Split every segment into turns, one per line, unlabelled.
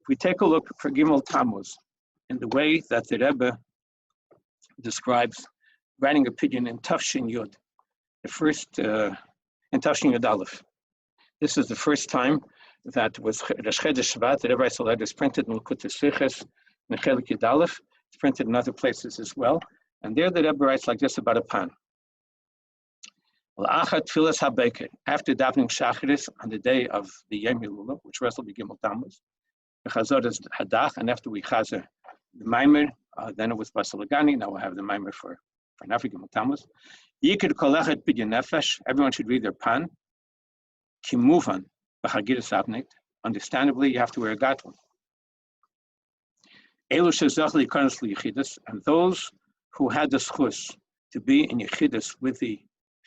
we take a look for Gimmel Tammuz in the way that the Rebbe describes writing opinion in Tafshin Yud, the first in Tafshin Yud Aleph. This is the first time that was Rosh Chodesh Shevat. The Rebbe writes a letter is printed in Likutei Sichos in Chelik Yud Aleph. It's printed in other places as well. And there the Rebbe writes like this about a pan. After davening Shacharis on the day of the Yom Hilula, which will be Gimmel Tammuz, and after we chazer the Maimer, then it was Basalagani. Now we'll have the Maimer for Nafri Gimmel Tammuz. Everyone should read their pan. Kimuvan b'chagiras abneit. Understandably, you have to wear a gatlan. Elu shezach li'karnas li'yechidus, and those who had the schus to be in Yechidus with the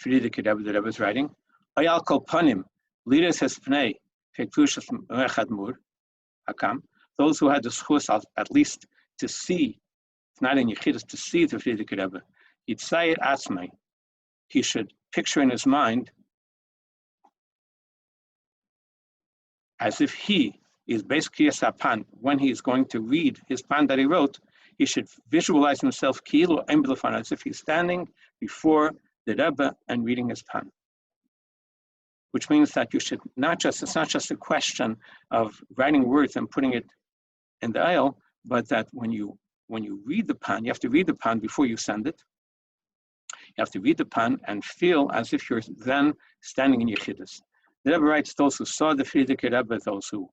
Frierdiker Rebbe that I was writing, Ayal kol panim lidas hespnei fektushas mechad mur hakam. Those who had the schus at least to see, if not in Yechidus, to see the Frierdiker Rebbe, he'd say it atzmei. He should picture in his mind as if he is basically a pan. When he is going to read his pan that he wrote, he should visualize himself as if he's standing before the Rebbe and reading his pan. Which means that you should it's not just a question of writing words and putting it in the aisle, but that when you read the pan, you have to read the pan before you send it. You have to read the pan and feel as if you're then standing in Yechidus. The Rebbe writes those who saw the Frierdiker Rebbe, those who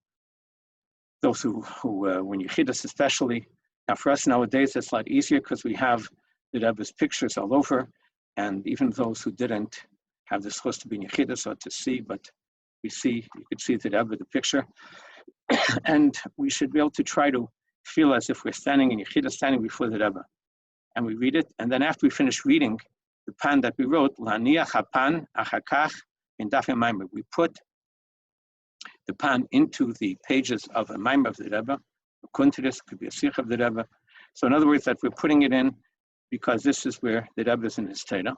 when Yechidus especially. Now for us nowadays it's a lot easier because we have the Rebbe's pictures all over, and even those who didn't have the schus to be in Yechidus or to see, but you could see the Rebbe, the picture, and we should be able to try to feel as if we're standing in Yechidus, standing before the Rebbe, and we read it, and then after we finish reading the pan that we wrote, Laniach hapan achakach in dafim maimer, we put the pan into the pages of a maimer of the Rebbe. A kuntiris could be a sikh of the Rebbe. So in other words, that we're putting it in because this is where the Rebbe is in his Torah,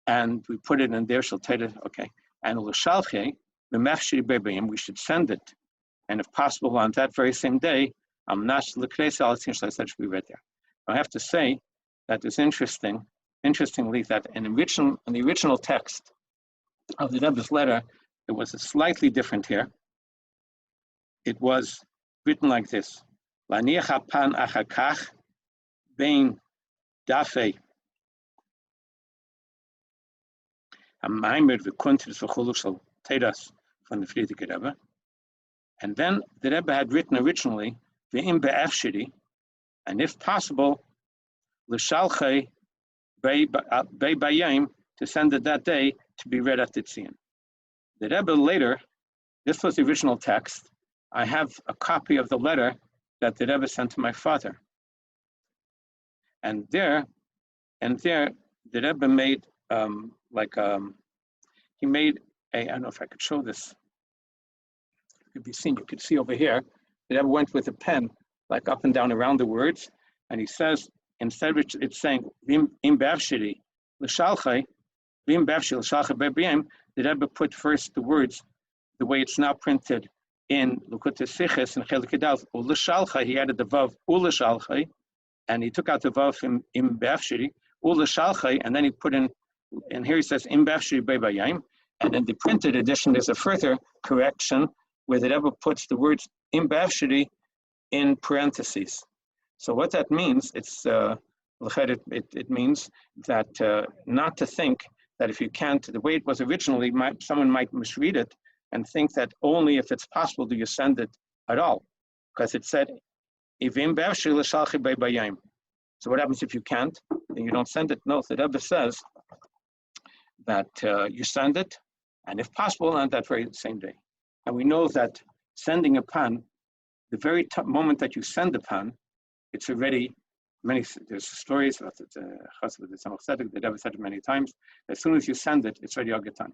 and we put it in there. Shel Torah, okay. And l'shalchei b'mefshiri b'bayim, we should send it, and if possible on that very same day, amnash l'kreis al tzin that should be read there. I have to say that it's interestingly, that in the original text of the Rebbe's letter, it was slightly different here. It was written like this: Laniach hapan achakach bein dafei hamaimer v'kuntis v'chulu shel teiras from the Frierdiker Rebbe. And then the Rebbe had written originally ve'im be'efshiri, and if possible, l'shalchei be'bayim, to send it that day to be read at the Tzion. The Rebbe later, this was the original text. I have a copy of the letter that the Rebbe sent to my father. And there, the Rebbe made he made I don't know if I could show this. It could be seen, you could see over here, the Rebbe went with a pen, like up and down around the words, and he says, instead of it's saying, Vim b'avshiri l'shalchei, Vim b'avshiri l'shalchei b'b'yim, the Rebbe put first the words, the way it's now printed in Likutei Sichos and Chelik Yud Aleph, u'l'shalchei, he added the vav u'l'shalchei, and he took out the vav im b'avshiri, u'l'shalchei, and then he put in, and here he says, im b'avshiri b'bayim, and in the printed edition, there's a further correction where the Rebbe puts the words im b'avshiri in parentheses. So what that means, it means that not to think that if you can't, the way it was originally, someone might misread it and think that only if it's possible do you send it at all, because it said, so what happens if you can't? Then you don't send it. No, the Rebbe says that you send it, and if possible, on that very same day. And we know that sending a pan, the very moment that you send the pan, it's already there's stories about the Rebbe said it many times. As soon as you send it, it's already Agatan.